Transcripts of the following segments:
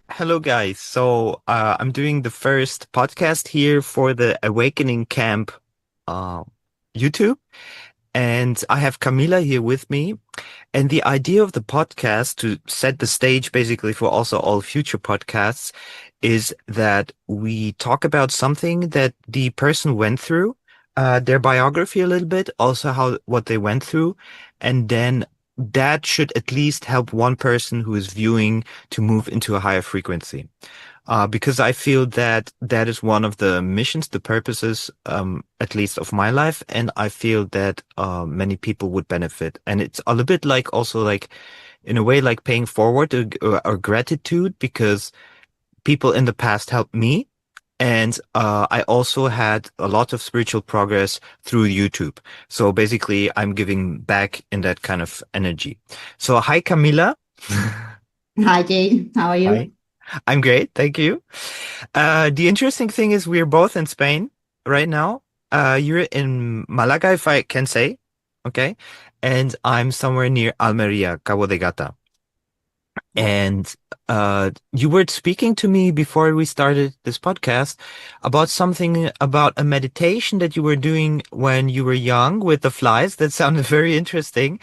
Hello, guys. I'm doing the first podcast here for the Awakening Camp uh, YouTube, and I have Camilla here with me. And the idea of the podcast to set the stage basically for also all future podcasts is that we talk about something that the person went through, their biography a little bit, also how what they went through, and then that should at least help one person who is viewing to move into a higher frequency. Because I feel that that is one of the missions, the purposes, at least of my life. And I feel that, many people would benefit. And it's a little bit like also like, in a way, like paying forward or gratitude because people in the past helped me. And, I also had a lot of spiritual progress through YouTube. So basically I'm giving back in that kind of energy. So hi, Camila. Hi, Jay. How are Hi. you? I'm great. Thank you. The interesting thing is we're both in Spain right now. You're in Malaga, if I can say, okay? And I'm somewhere near Almeria, Cabo de Gata. And you were speaking to me before we started this podcast about something about a meditation that you were doing when you were young with the flies. That sounded very interesting.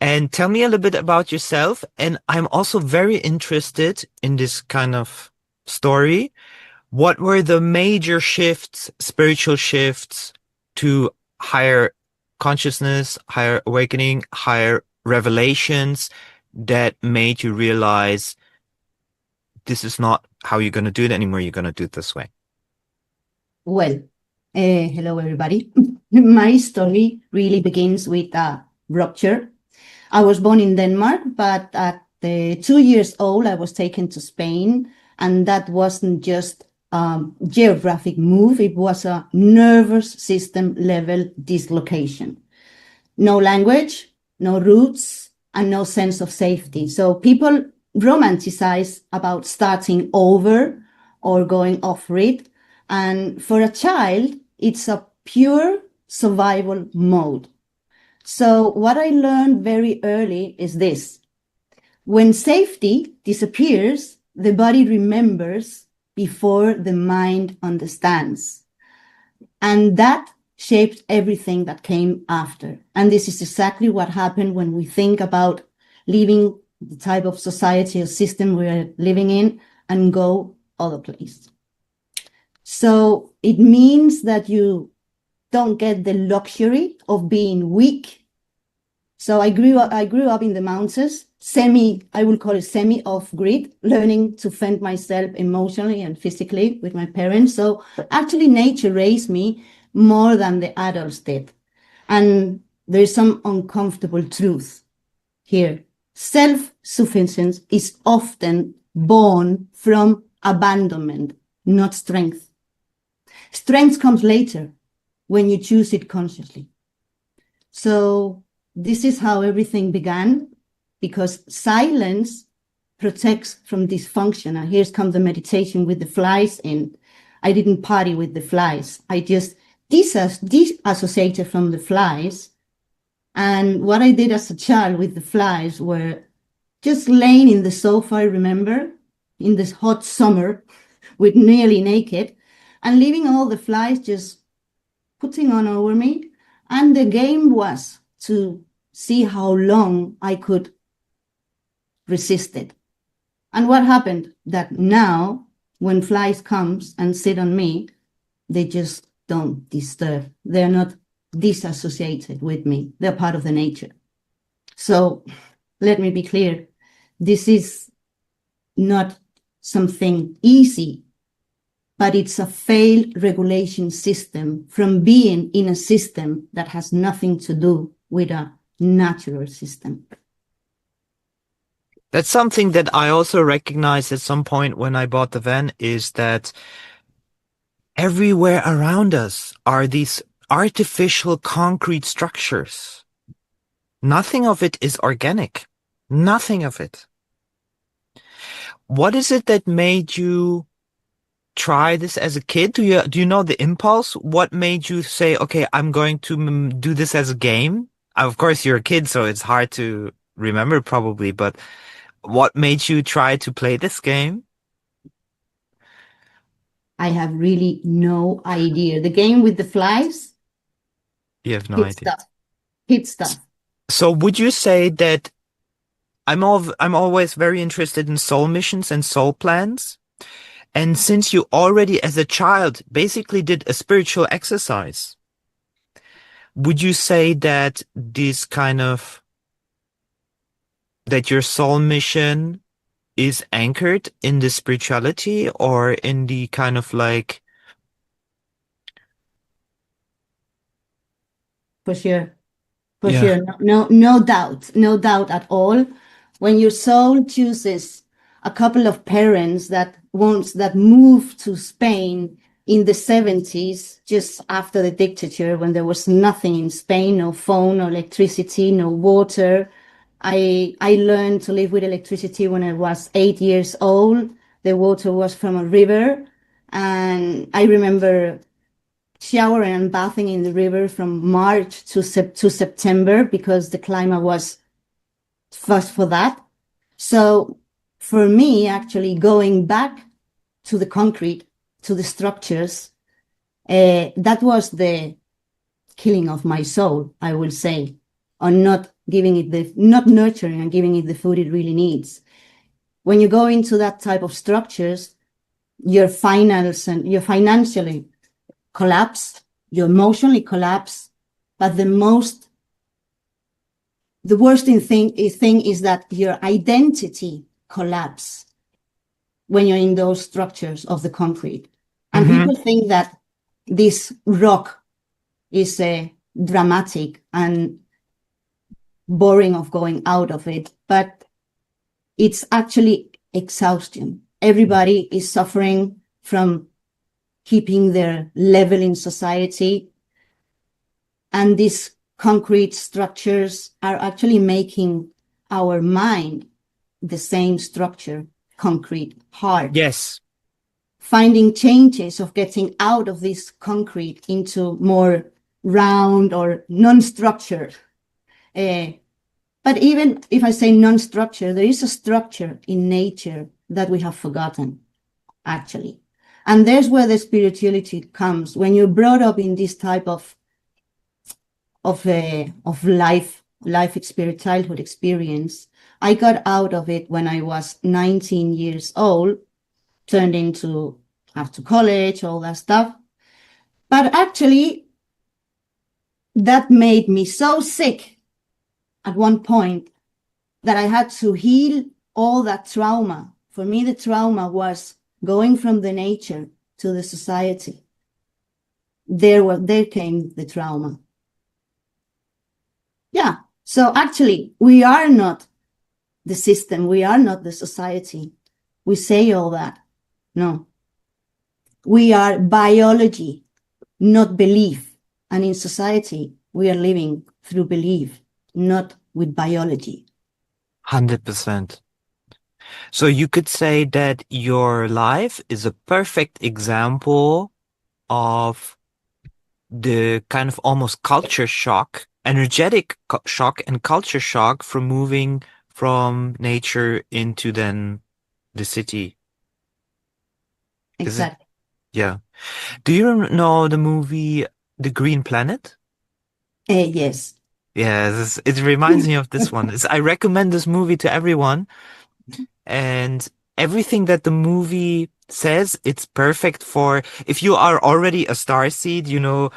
And tell me a little bit about yourself. And I'm also very interested in this kind of story. What were the major shifts, spiritual shifts to higher consciousness, higher awakening, higher revelations that made you realize this is not how you're going to do it anymore. You're going to do it this way. Well, hello, everybody. My story really begins with a rupture. I was born in Denmark, but at 2 years old, I was taken to Spain. And that wasn't just a geographic move, it was a nervous system level dislocation. No language, no roots, and no sense of safety. So people romanticize about starting over or going off grid. And for a child, it's a pure survival mode. So what I learned very early is this. When safety disappears, the body remembers before the mind understands. And that shaped everything that came after. And this is exactly what happened when we think about leaving the type of society or system we're living in and go other place. So it means that you don't get the luxury of being weak. So I grew up in the mountains, I will call it semi off grid, learning to fend myself emotionally and physically with my parents. So actually nature raised me more than the adults did. And there's some uncomfortable truth here. Self-sufficiency is often born from abandonment, not strength. Strength comes later when you choose it consciously. So this is how everything began, because silence protects from dysfunction. And here comes the meditation with the flies in. I didn't party with the flies. I just disassociated from the flies. And what I did as a child with the flies were just laying in the sofa, I remember, in this hot summer with nearly naked, and leaving all the flies just putting on over me. And the game was to see how long I could resist it. And what happened? That now, when flies comes and sit on me, they just don't disturb. They're not disassociated with me. They're part of the nature. So let me be clear. This is not something easy, but it's a failed regulation system from being in a system that has nothing to do with a natural system. That's something that I also recognized at some point when I bought the van is that everywhere around us are these artificial concrete structures. Nothing of it is organic. Nothing of it. What is it that made you try this as a kid? Do you know the impulse? What made you say, okay, I'm going to do this as a game? Of course, you're a kid, so it's hard to remember probably, but what made you try to play this game? I have really no idea. The game with the flies, You have no hit idea. stuff, hit stuff. So would you say that I'm always very interested in soul missions and soul plans? And since you already as a child basically did a spiritual exercise, would you say that this kind of that your soul mission is anchored in the spirituality or in the kind of like, For sure. For yeah, sure. No doubt. No doubt at all. When your soul chooses a couple of parents that moved to Spain in the 70s, just after the dictature, when there was nothing in Spain, no phone, no electricity, no water. I learned to live with electricity when I was 8 years old. The water was from a river. And I remember showering and bathing in the river from March to September because the climate was fast for that. So for me, actually going back to the concrete, to the structures, that was the killing of my soul, I will say, on not nurturing and giving it the food it really needs. When you go into that type of structures, your finance and your financially collapse, you emotionally collapse. But the worst thing is that your identity collapse when you're in those structures of the concrete. And mm-hmm. people think that this rock is dramatic and boring of going out of it, but it's actually exhaustion. Everybody is suffering from keeping their level in society. And these concrete structures are actually making our mind the same structure, concrete, hard. Yes. Finding changes of getting out of this concrete into more round or non-structured. But even if I say non-structured, there is a structure in nature that we have forgotten, actually. And there's where the spirituality comes. When you're brought up in this type of life experience, childhood experience, I got out of it when I was 19 years old, turned into after college, all that stuff. But actually, that made me so sick at one point that I had to heal all that trauma. For me, the trauma was going from the nature to the society. There came the trauma. Yeah. So actually, we are not the system. We are not the society. We say all that. No. We are biology, not belief. And in society, we are living through belief, not with biology. 100%. So you could say that your life is a perfect example of the kind of almost culture shock, energetic shock and culture shock from moving from nature into then the city. Is it? Exactly. Yeah. Do you know the movie The Green Planet? Yes. Yes, it reminds me of this one. I recommend this movie to everyone, and everything that the movie says, it's perfect for if you are already a starseed, you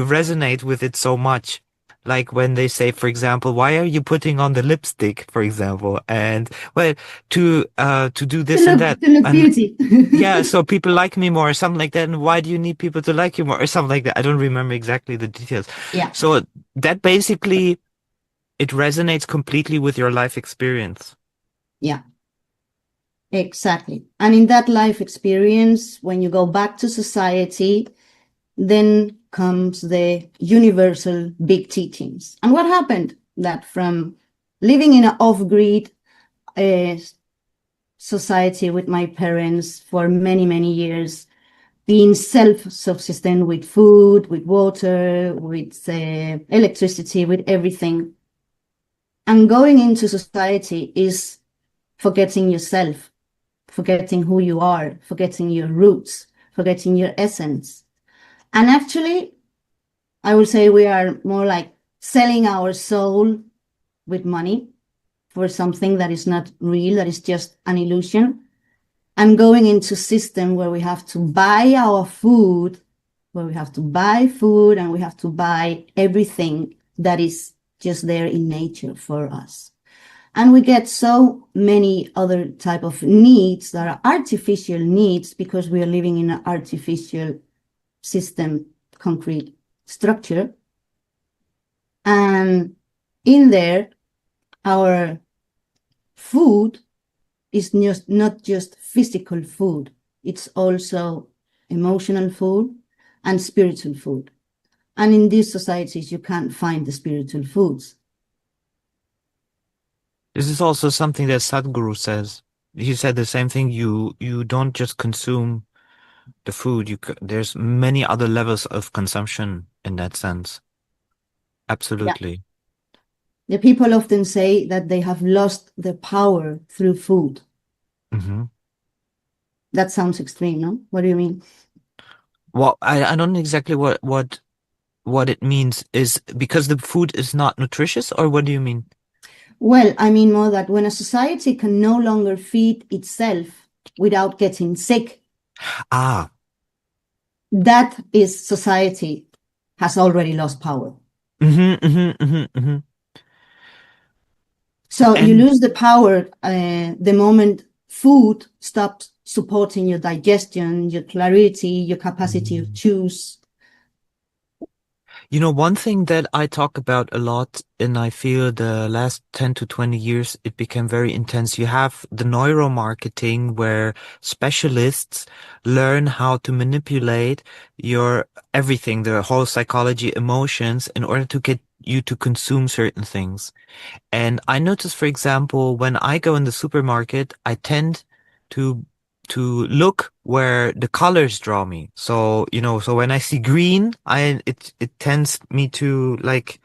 resonate with it so much. Like when they say, for example, why are you putting on the lipstick, for example? And well, to do this and that. To look And beauty. yeah, so people like me more or something like that. And why do you need people to like you more or something like that? I don't remember exactly the details. Yeah. So that basically, it resonates completely with your life experience. Yeah. Exactly. And in that life experience, when you go back to society, then comes the universal big teachings. And what happened? That from living in an off-grid society with my parents for many, many years, being self-subsistent with food, with water, with electricity, with everything. And going into society is forgetting yourself, forgetting who you are, forgetting your roots, forgetting your essence. And actually, I would say we are more like selling our soul with money for something that is not real, that is just an illusion, and going into system where we have to buy our food, where we have to buy food and we have to buy everything that is just there in nature for us. And we get so many other type of needs that are artificial needs because we are living in an artificial system, concrete structure. And in there, our food is not just physical food, it's also emotional food and spiritual food. And in these societies, you can't find the spiritual foods. This is also something that Sadhguru says. He said the same thing. You don't just consume the food. There's many other levels of consumption in that sense. Yeah. Absolutely. The people often say that they have lost their power through food. Hmm. That sounds extreme, no? What do you mean? Well, I don't know exactly what it means. Is because the food is not nutritious, or what do you mean? Well, I mean more that when a society can no longer feed itself without getting sick, Ah. that is society has already lost power. Hmm. Hmm. Hmm. Hmm. So you And lose the power the moment food stops supporting your digestion, your clarity, your capacity to choose. you know, one thing that I talk about a lot, and I feel the last 10 to 20 years, it became very intense. You have the neuromarketing where specialists learn how to manipulate your everything, the whole psychology, emotions, in order to get you to consume certain things. And I notice, for example, when I go in the supermarket, I tend to look where the colors draw me. So, you know, so when I see green, it tends me to like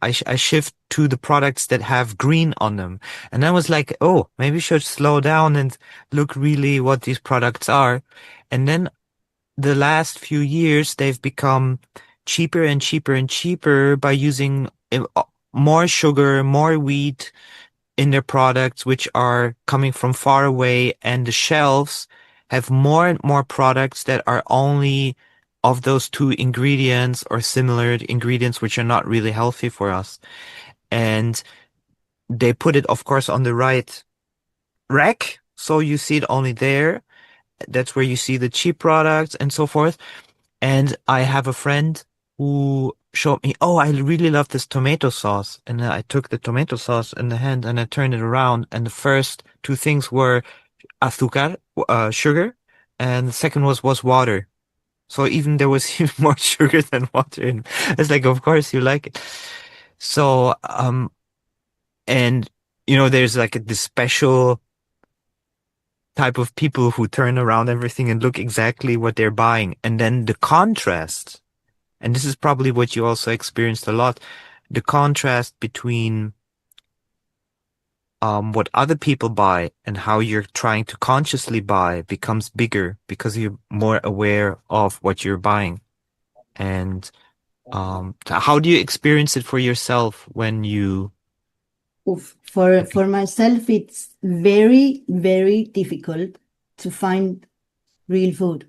I shift to the products that have green on them. And I was like, oh, maybe I should slow down and look really what these products are. And then the last few years, they've become cheaper and cheaper and cheaper by using more sugar, more wheat in their products, which are coming from far away, and the shelves have more and more products that are only of those two ingredients or similar ingredients, which are not really healthy for us. And they put it, of course, on the right rack. So you see it only there. That's where you see the cheap products and so forth. And I have a friend who showed me, oh, I really love this tomato sauce. And I took the tomato sauce in the hand and I turned it around. And the first two things were azúcar, sugar. And the second was water. So even there was even more sugar than water. And it's like, of course you like it. So, and you know, there's like this special type of people who turn around everything and look exactly what they're buying. And then the contrast. And this is probably what you also experienced a lot, the contrast between what other people buy and how you're trying to consciously buy becomes bigger because you're more aware of what you're buying. And how do you experience it for yourself when you Oof. For myself, it's very, very difficult to find real food.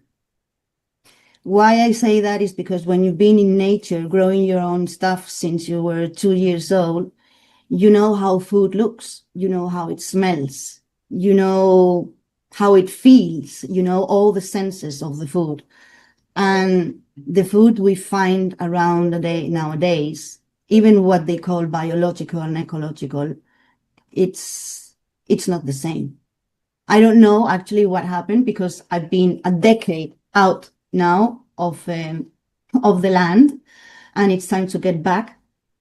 Why I say that is because when you've been in nature, growing your own stuff since you were 2 years old, you know how food looks, you know how it smells, you know how it feels, you know all the senses of the food. And the food we find around the day nowadays, even what they call biological and ecological, it's it's not the same. I don't know actually what happened because I've been a decade out now of the land, and it's time to get back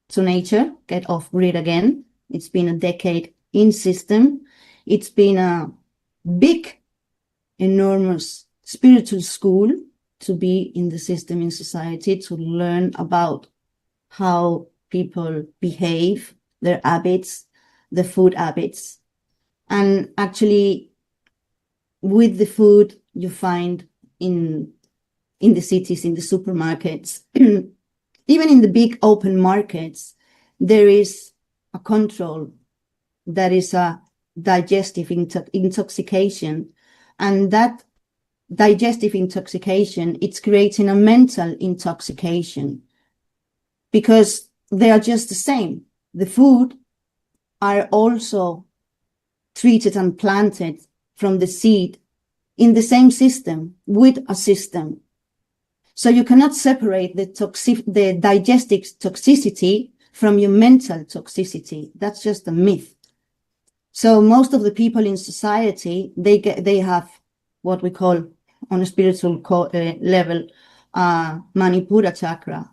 to nature, get off grid again. It's been a decade in system. It's been a big, enormous spiritual school to be in the system in society, to learn about how people behave, their habits, the food habits. And actually, with the food, you find in the cities, in the supermarkets, even in the big open markets, there is a control. That is a digestive intoxication. And that digestive intoxication, it's creating a mental intoxication because they are just the same. The food are also treated and planted from the seed in the same system, with a system. So you cannot separate the digestive toxicity from your mental toxicity. That's just a myth. So most of the people in society, they have what we call on a spiritual level, Manipura chakra,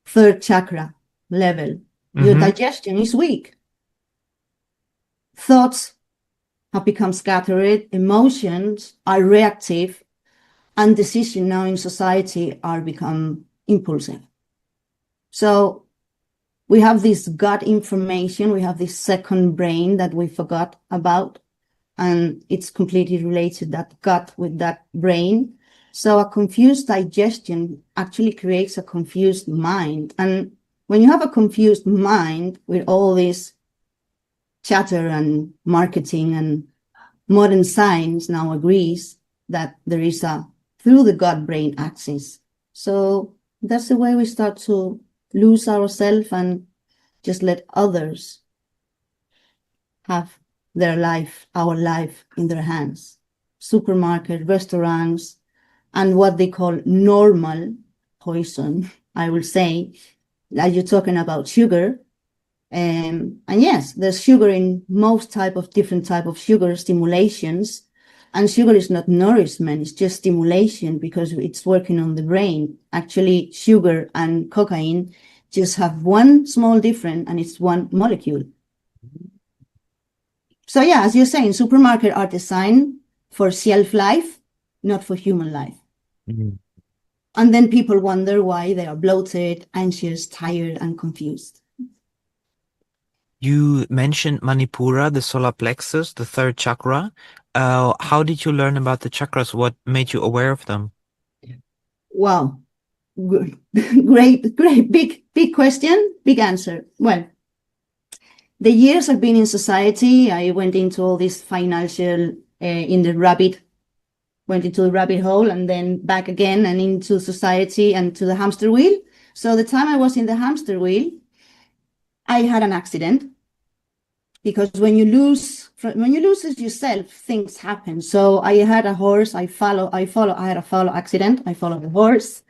third chakra level. Your digestion is weak. Thoughts have become scattered, emotions are reactive, and decisions now in society are become impulsive. So we have this gut information, we have this second brain that we forgot about, and it's completely related, that gut with that brain. So a confused digestion actually creates a confused mind. And when you have a confused mind with all this chatter and marketing, and modern science now agrees that there is a through the gut-brain axis. So that's the way we start to lose ourselves and just let others have their life, our life in their hands. Supermarket, restaurants, and what they call normal poison, I will say, like you're talking about sugar. And yes, there's sugar in most different type of sugar stimulations. And sugar is not nourishment, it's just stimulation because it's working on the brain. Actually, sugar and cocaine just have one small difference, and it's one molecule. So yeah, as you're saying, supermarkets are designed for shelf life, not for human life. And then people wonder why they are bloated, anxious, tired, and confused. You mentioned Manipura, the solar plexus, the third chakra. How did you learn about the chakras? What made you aware of them? Wow. Great, big question, big answer. Well, the years I've been in society, I went into all this financial, went into the rabbit hole, and then back again and into society and to the hamster wheel. So the time I was in the hamster wheel, I had an accident, because when you lose yourself, things happen. So I had a horse. I had a follow accident. I followed the horse,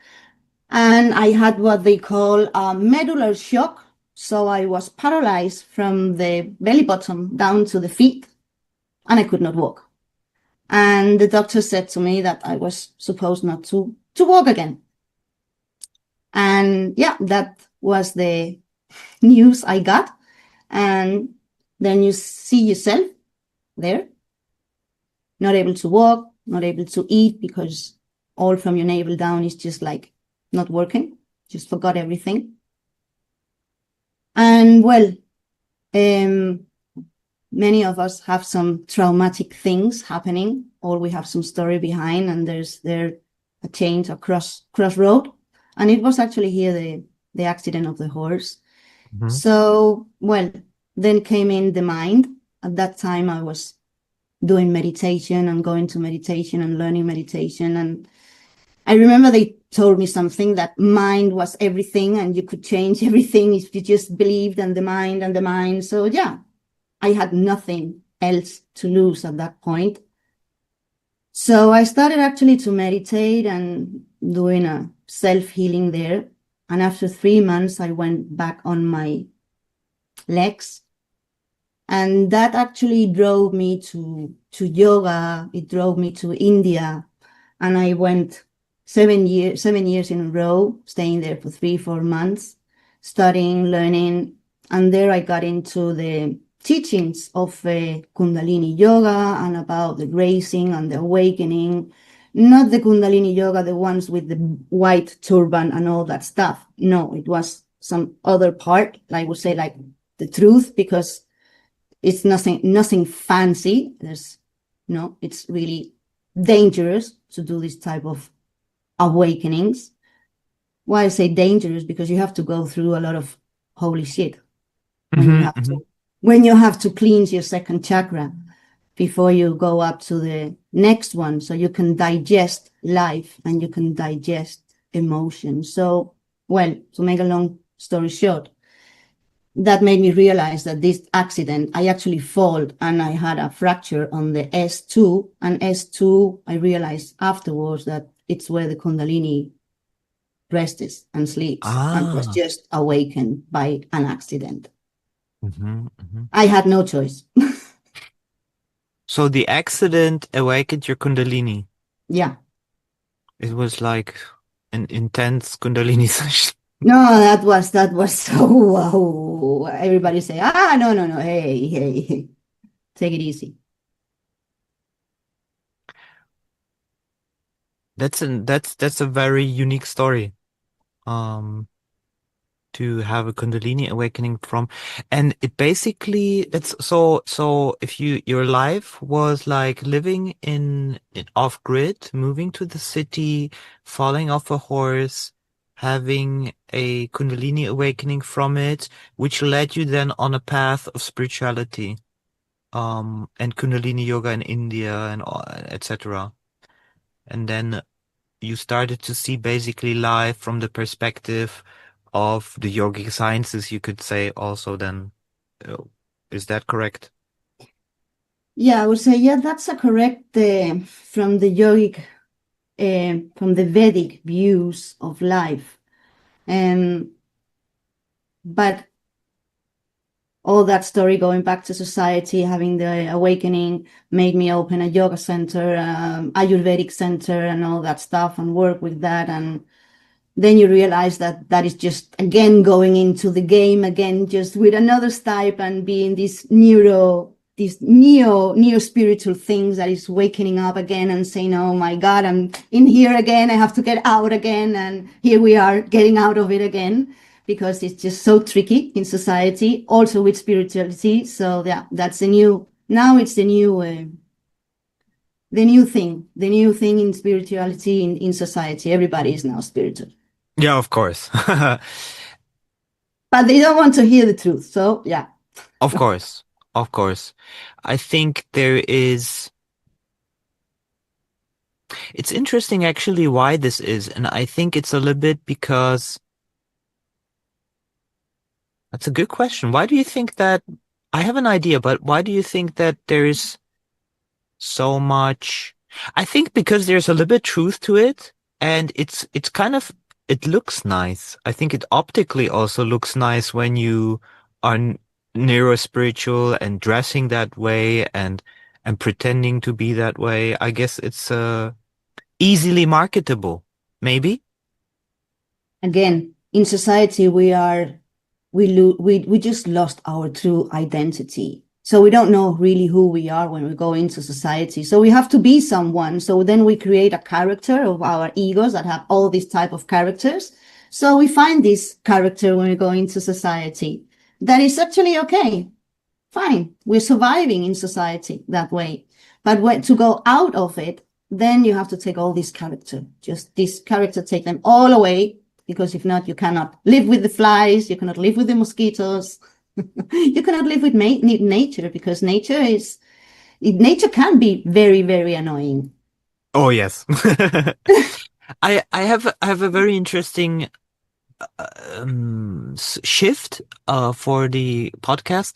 and I had what they call a medullary shock. So I was paralyzed from the belly button down to the feet, and I could not walk. And the doctor said to me that I was supposed not to walk again. And yeah, that was the news I got. And then you see yourself there, not able to walk, not able to eat, because all from your navel down is just like not working, just forgot everything. And well, many of us have some traumatic things happening, or we have some story behind, and there's a change, a crossroad. And it was actually here the accident of the horse. So, well, then came in the mind. At that time, I was doing meditation and going to meditation and learning meditation. And I remember they told me something, that mind was everything and you could change everything if you just believed in the mind and the mind. So yeah, I had nothing else to lose at that point. So I started actually to meditate and doing a self-healing there. And after 3 months, I went back on my legs. And that actually drove me to yoga. It drove me to India. And I went 7 years in a row, staying there for 3-4 months, studying, learning. And there I got into the teachings of Kundalini yoga and about the raising and the awakening. Not the Kundalini yoga, the ones with the white turban and all that stuff. No, it was some other part, I would say, like the truth, because it's nothing fancy. It's really dangerous to do this type of awakenings. Why I say dangerous? Because you have to go through a lot of holy shit when you Hmm. have to when you have to cleanse your second chakra before you go up to the next one, so you can digest life and you can digest emotion. So, well, to make a long story short, that made me realize that this accident, I actually fall and I had a fracture on the S2. And S2, I realized afterwards that it's where the Kundalini rests and sleeps and was Ah. just awakened by an accident. Hmm. Hmm. I had no choice. So the accident awakened your Kundalini. Yeah. It was like an intense Kundalini session. No, that was so wow. Everybody say, no, no, no. Hey, hey, hey. Take it easy. That's a very unique story. Um, to have a Kundalini awakening from. And it basically, it's so if your life was like living in off grid, moving to the city, falling off a horse, having a Kundalini awakening from it, which led you then on a path of spirituality, and Kundalini yoga in India and etc. And then you started to see basically life from the perspective of the yogic sciences, you could say also then. Uh, Is that correct? Yeah, I would say, yeah, that's a correct from the yogic, from the Vedic views of life. Um, but all that story going back to society, having the awakening, made me open a yoga center, Ayurvedic center, and all that stuff, and work with that. And then you realize that that is just again going into the game again, just with another type and being this neo spiritual things that is waking up again and saying, oh my God, I'm in here again. I have to get out again. And here we are getting out of it again because it's just so tricky in society, also with spirituality. So yeah, that's now it's the new thing in spirituality in society. Everybody is now spiritual. Yeah, of course. But they don't want to hear the truth. So yeah, Of course. Of course. I think it's interesting actually why this is. And I think it's a little bit because that's a good question. Why do you think that? I have an idea, but why do you think that there's so much? I think because there's a little bit truth to it, and it's kind of it looks nice. I think it optically also looks nice when you are neuro-spiritual and dressing that way and pretending to be that way. I guess it's easily marketable, maybe. again, in society we just lost our true identity. So we don't know really who we are when we go into society. So we have to be someone. So then we create a character of our egos that have all these type of characters. So we find this character when we go into society. That is actually okay. Fine. We're surviving in society that way. But when to go out of it, then you have to take all this character, just this character, take them all away, because if not, you cannot live with the flies, you cannot live with the mosquitoes, you cannot live with nature, because nature can be very, very annoying. Oh yes. I have a very interesting shift for the podcast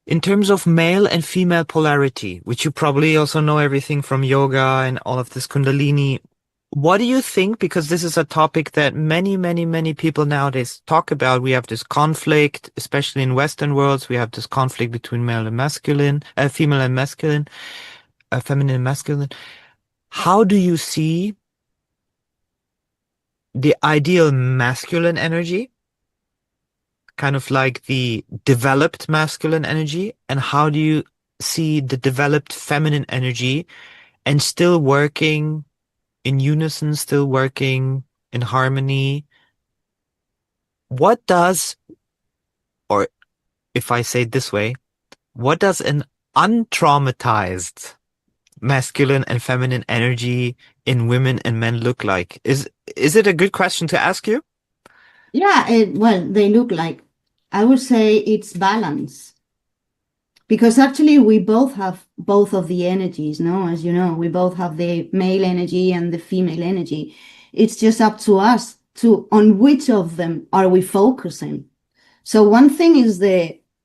in terms of male and female polarity, which you probably also know everything from yoga and all of this Kundalini. What do you think? Because this is a topic that many people nowadays talk about. We have this conflict, especially in Western worlds. We have this conflict between male and masculine, female and masculine, feminine and masculine. How do you see the ideal masculine energy, kind of like the developed masculine energy, and how do you see the developed feminine energy and still working in unison, still working in harmony? What does, or if I say it this way, what does an untraumatized masculine and feminine energy in women and men look like? Is it a good question to ask you? Yeah, well, they look like, I would say it's balance. Because actually we both have both of the energies, no? As you know, we both have the male energy and the female energy. It's just up to us to on which of them are we focusing. So one thing is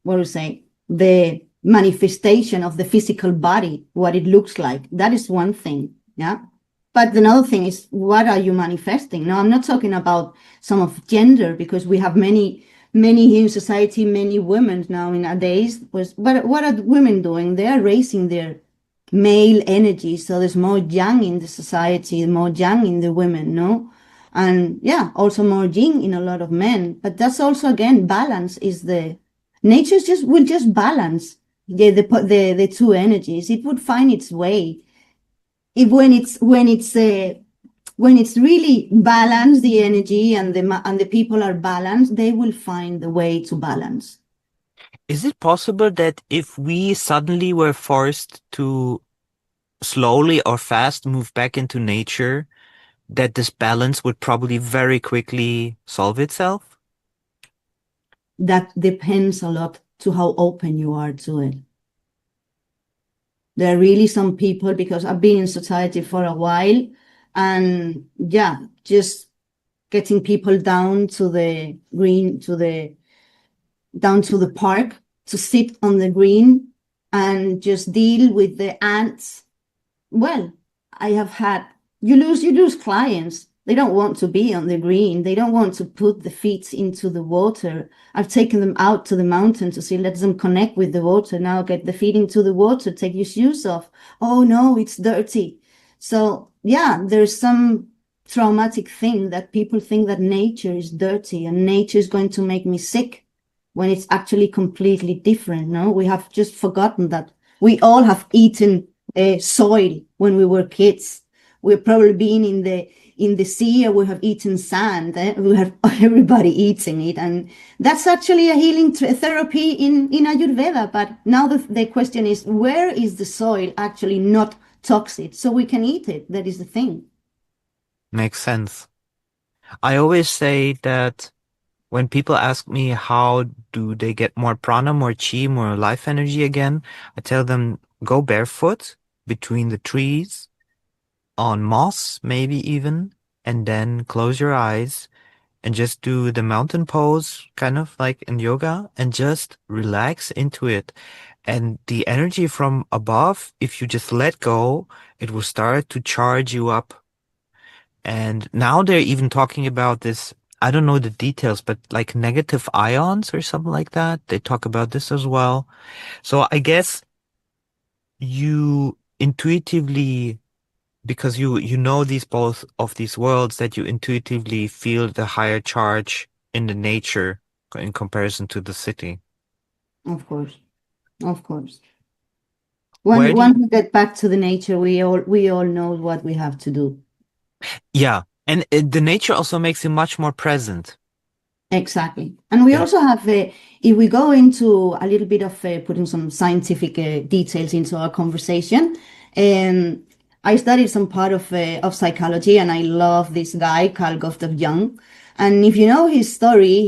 what do you say, the manifestation of the physical body, what it looks like. That is one thing, yeah. But another thing is, what are you manifesting? Now, I'm not talking about some of gender, because we have many in society, many women now nowadays. But what are women doing? They are raising their male energy, so there's more yang in the society, more yang in the women, no? And yeah, also more yin in a lot of men. But that's also, again, balance is the nature's just will just balance the two energies. It would find its way. If when it's really balanced, the energy and the people are balanced, they will find the way to balance. Is it possible that if we suddenly were forced to slowly or fast move back into nature, that this balance would probably very quickly solve itself? That depends a lot to how open you are to it. There are really some people, because I've been in society for a while, and yeah, just getting people down to the green, down to the park to sit on the green and just deal with the ants. Well, I have had, you lose clients. They don't want to be on the green. They don't want to put the feet into the water. I've taken them out to the mountain to see, let them connect with the water. Now get the feet into the water, take your shoes off. Oh no, it's dirty. So yeah, there's some traumatic thing that people think that nature is dirty and nature is going to make me sick, when it's actually completely different. No, we have just forgotten that we all have eaten soil when we were kids. We've probably been in the sea, or we have eaten sand. We have everybody eating it, and that's actually a healing therapy in Ayurveda. But now the question is, where is the soil actually not toxic, so we can eat it? That is the thing. Makes sense. I always say that when people ask me how do they get more prana, more chi, more life energy again, I tell them go barefoot between the trees, on moss, maybe even, and then close your eyes and just do the mountain pose, kind of like in yoga, and just relax into it. And the energy from above, if you just let go, it will start to charge you up. And now they're even talking about this. I don't know the details, but like negative ions or something like that. They talk about this as well. So I guess you intuitively, because you know these both of these worlds, that you intuitively feel the higher charge in the nature in comparison to the city. Of course, of course. Where do you, When we get back to the nature, we all know what we have to do. yeah. And the nature also makes you much more present. Exactly. And we Yeah. also have, if we go into a little bit of putting some scientific details into our conversation, um, I studied some part of psychology, and I love this guy, Carl Gustav Jung. And if you know his story,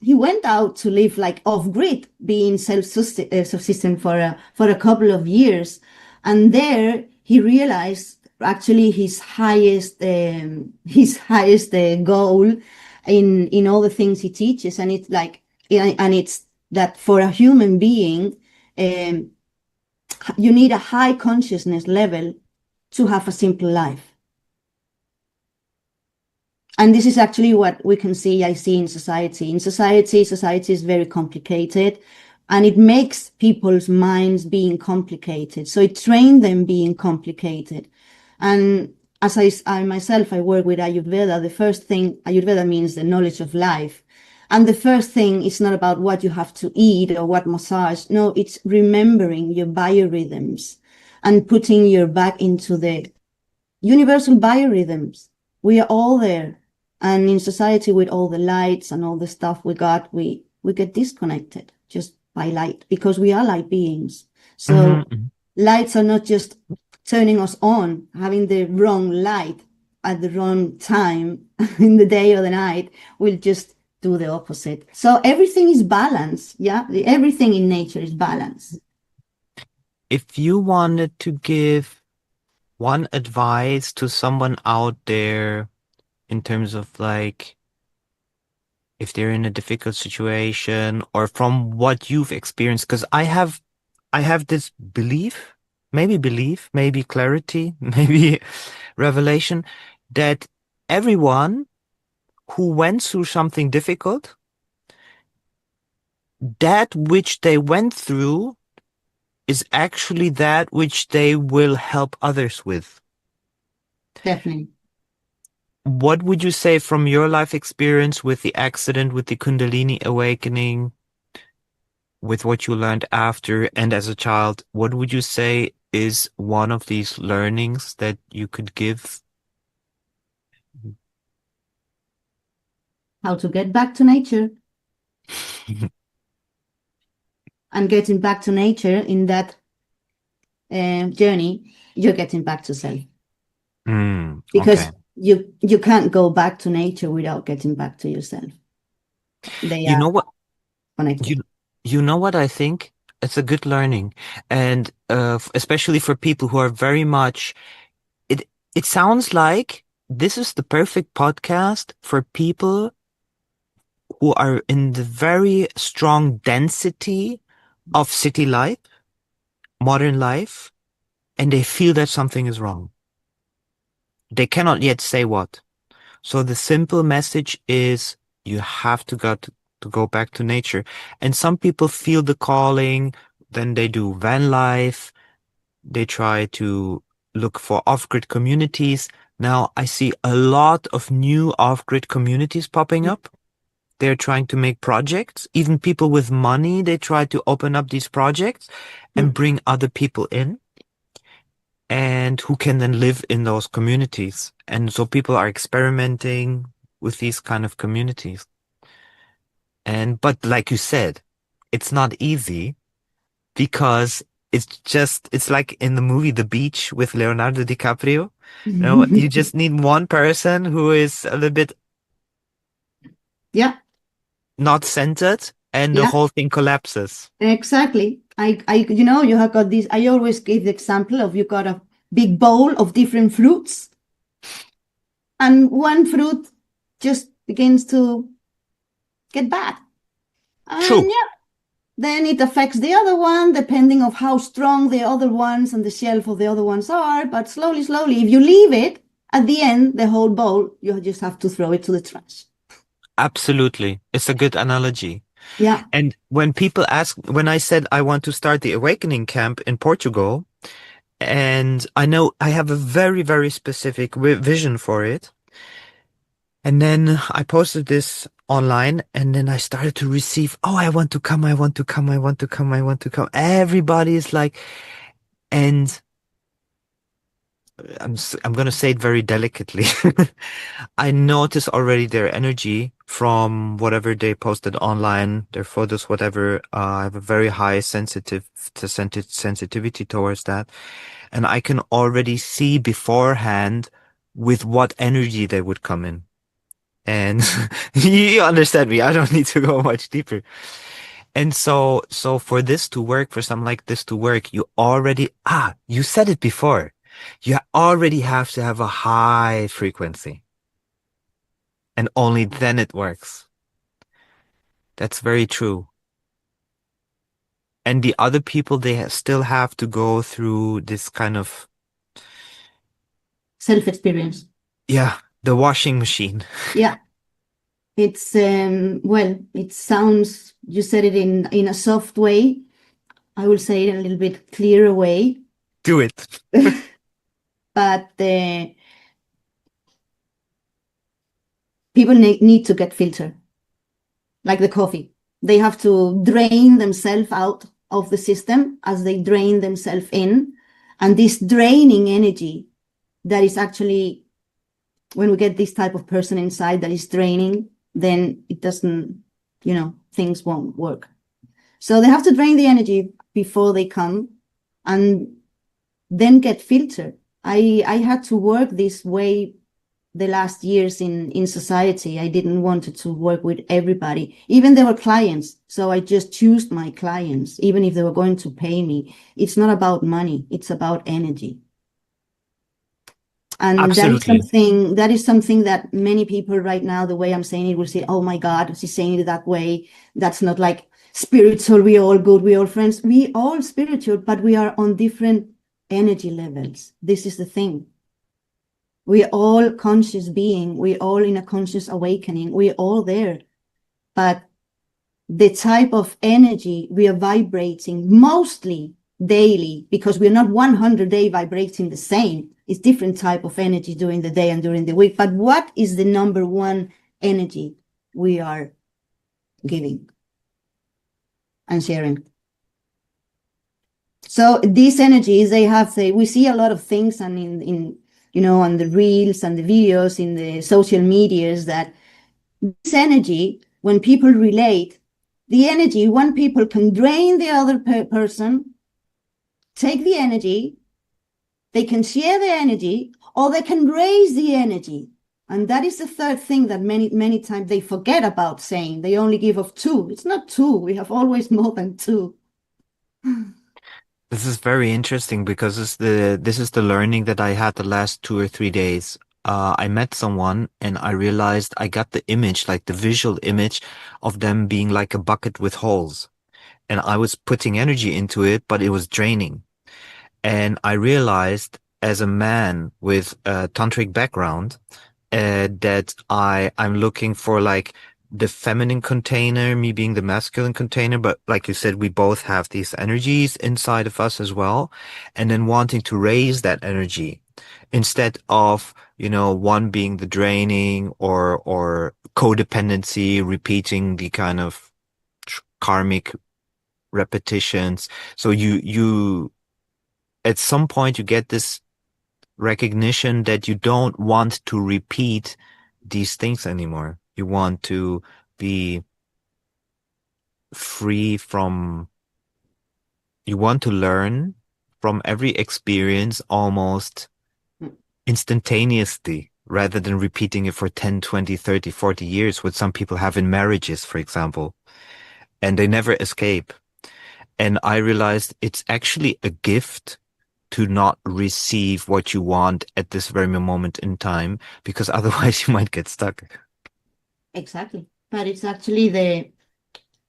he went out to live like off grid, being self-subsistent for a couple of years. And there he realized actually his highest goal in all the things he teaches, and it's like, and it's that for a human being, um, you need a high consciousness level to have a simple life. And this is actually what we can see, I see in society. In society is very complicated, and it makes people's minds being complicated. So it trained them being complicated. And as I myself, I work with Ayurveda. The first thing, Ayurveda means the knowledge of life. And the first thing is not about what you have to eat or what massage. No, it's remembering your biorhythms and putting your back into the universal biorhythms. We are all there. And in society, with all the lights and all the stuff we got, we get disconnected just by light, because we are light beings. So Hmm. lights are not just turning us on, having the wrong light at the wrong time in the day or the night, will just do the opposite. So everything is balance. Yeah. Everything in nature is balance. If you wanted to give one advice to someone out there in terms of like if they're in a difficult situation or from what you've experienced, because I have this belief, maybe clarity, maybe revelation that everyone who went through something difficult, that which they went through is actually that which they will help others with. Definitely. What would you say from your life experience with the accident, with the Kundalini awakening, with what you learned after and as a child? What would you say is one of these learnings that you could give? How to get back to nature. And getting back to nature in that journey, you're getting back to self. Okay. Because you can't go back to nature without getting back to yourself. They You are know what? connected. You you know what I think? It's a good learning, and especially for people who are very much. It sounds like this is the perfect podcast for people who are in the very strong density of city life, modern life, and they feel that something is wrong. They cannot yet say what. So the simple message is you have to go back to nature. And some people feel the calling, then they do van life, they try to look for off-grid communities. Now I see a lot of new off-grid communities popping up. They're trying to make projects. Even people with money, they try to open up these projects and Mm. bring other people in and who can then live in those communities. And so people are experimenting with these kind of communities. But like you said, it's not easy because it's like in the movie The Beach with Leonardo DiCaprio. You just need one person who is a little bit Yeah, not centered and the yeah, whole thing collapses. exactly. You have got this. I always give the example of you got a big bowl of different fruits, and one fruit just begins to get bad, and True. yeah, then it affects the other one depending of how strong the other ones and the shelf of the other ones are. But slowly, slowly, if you leave it, at the end, the whole bowl, you just have to throw it to the trash. Absolutely. It's a good analogy. Yeah. And when I said I want to start the awakening camp in Portugal, and I know I have a very, very specific vision for it. And then I posted this online and then I started to receive, oh, I want to come, I want to come, I want to come, I want to come. Everybody is like, and I'm going to say it very delicately. I notice already their energy from whatever they posted online, their photos, whatever. I have a very high sensitivity towards that. And I can already see beforehand with what energy they would come in. And you understand me. I don't need to go much deeper. And so for this to work, for something like this to work, you said it before. You already have to have a high frequency and only then it works. That's very true. And the other people, still have to go through this kind of, Self-experience. yeah, the washing machine. Yeah. It's well, it sounds, you said it in a soft way. I will say it in a little bit clearer way. Do it. But people need to get filtered, like the coffee. They have to drain themselves out of the system as they drain themselves in. And this draining energy that is actually, when we get this type of person inside that is draining, then it doesn't, things won't work. So they have to drain the energy before they come. And then get filtered. I had to work this way the last years in society. I didn't want to work with everybody, even they were clients. So I just chose my clients, even if they were going to pay me. It's not about money, it's about energy. And Absolutely. that is something that many people right now, the way I'm saying it, will say, oh my God, she's saying it that way. That's not like spiritual. We all good. We all friends. We all spiritual, but we are on different energy levels. This is the thing. We're all conscious being. We're all in a conscious awakening. We're all there. But the type of energy we are vibrating mostly daily, because we're not 100-day vibrating the same. It's different type of energy during the day and during the week. But what is the number one energy we are giving and sharing? So these energies, we see a lot of things, and in on the reels and the videos in the social medias, that this energy, when people relate, the energy, one people can drain the other person, take the energy, they can share the energy, or they can raise the energy. And that is the third thing that many times they forget about saying. They only give of two. It's not two. We have always more than two. This is very interesting because this is the learning that I had the last 2 or 3 days. I met someone and I realized I got the image, like the visual image of them being like a bucket with holes. And I was putting energy into it, but it was draining. And I realized as a man with a tantric background, that I'm looking for like the feminine container, me being the masculine container. But like you said, we both have these energies inside of us as well. And then wanting to raise that energy instead of, one being the draining or codependency, repeating the kind of karmic repetitions. So you, at some point you get this recognition that you don't want to repeat these things anymore. You want to be free from, you want to learn from every experience almost instantaneously rather than repeating it for 10, 20, 30, 40 years, what some people have in marriages, for example, and they never escape. And I realized it's actually a gift to not receive what you want at this very moment in time, because otherwise you might get stuck. Exactly. But it's actually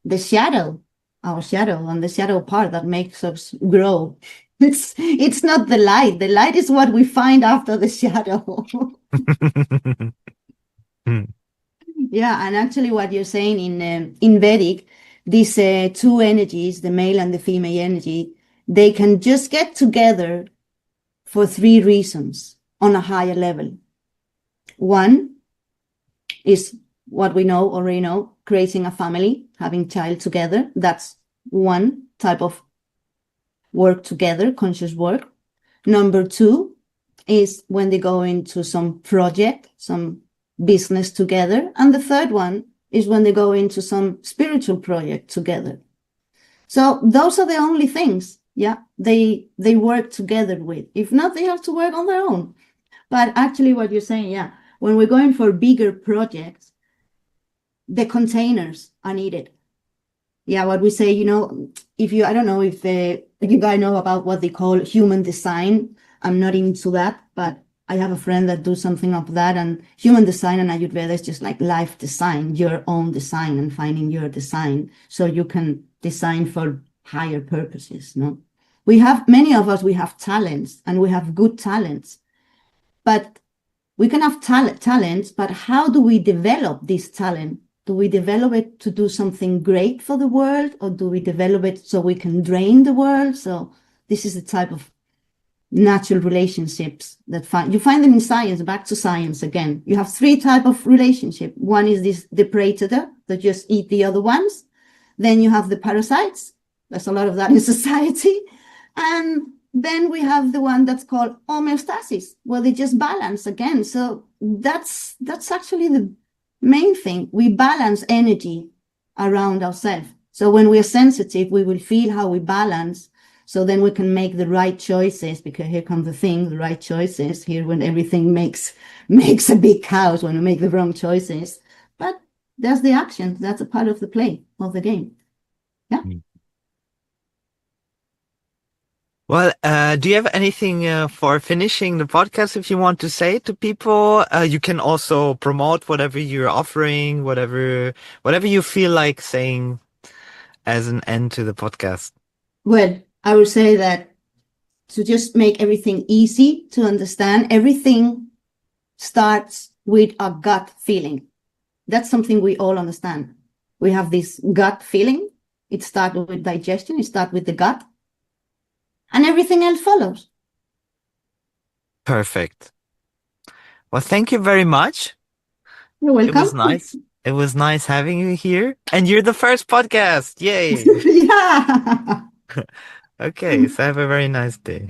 the shadow, our shadow, and the shadow part that makes us grow. It's not the light. The light is what we find after the shadow. Yeah, and actually what you're saying in Vedic, these two energies, the male and the female energy, they can just get together for three reasons on a higher level. One is what we already know, creating a family, having child together. That's one type of work together, conscious work. Number two is when they go into some project, some business together. And the third one is when they go into some spiritual project together. So those are the only things, yeah, they work together with. If not, they have to work on their own. But actually what you're saying, yeah, when we're going for bigger projects, the containers are needed. Yeah, what we say, if you, I don't know if you guys know about what they call human design. I'm not into that, but I have a friend that does something of that. And human design and Ayurveda is just like life design, your own design, and finding your design so you can design for higher purposes. No, many of us, we have talents, and we have good talents, but we can have talents, but how do we develop this talent? Do we develop it to do something great for the world, or do we develop it so we can drain the world? So this is the type of natural relationships that you find them in science. Back to science again. You have three type of relationship. One is this, the predator that just eat the other ones. Then you have the parasites. There's a lot of that in society. And then we have the one that's called homeostasis, where they just balance again. So that's actually the main thing. We balance energy around ourselves. So when we're sensitive, we will feel how we balance. So then we can make the right choices, because here come the thing, the right choices. Here when everything makes a big chaos when we make the wrong choices. But that's the action. That's a part of the play of the game. Yeah. Well, do you have anything for finishing the podcast if you want to say to people? You can also promote whatever you're offering, whatever you feel like saying as an end to the podcast. Well, I would say that to just make everything easy to understand, everything starts with a gut feeling. That's something we all understand. We have this gut feeling. It starts with digestion, it starts with the gut, and everything else follows. Perfect. Well, thank you very much. You're It welcome. was nice. It was nice having you here. And you're the first podcast. Yay. Yeah. Okay, so have a very nice day.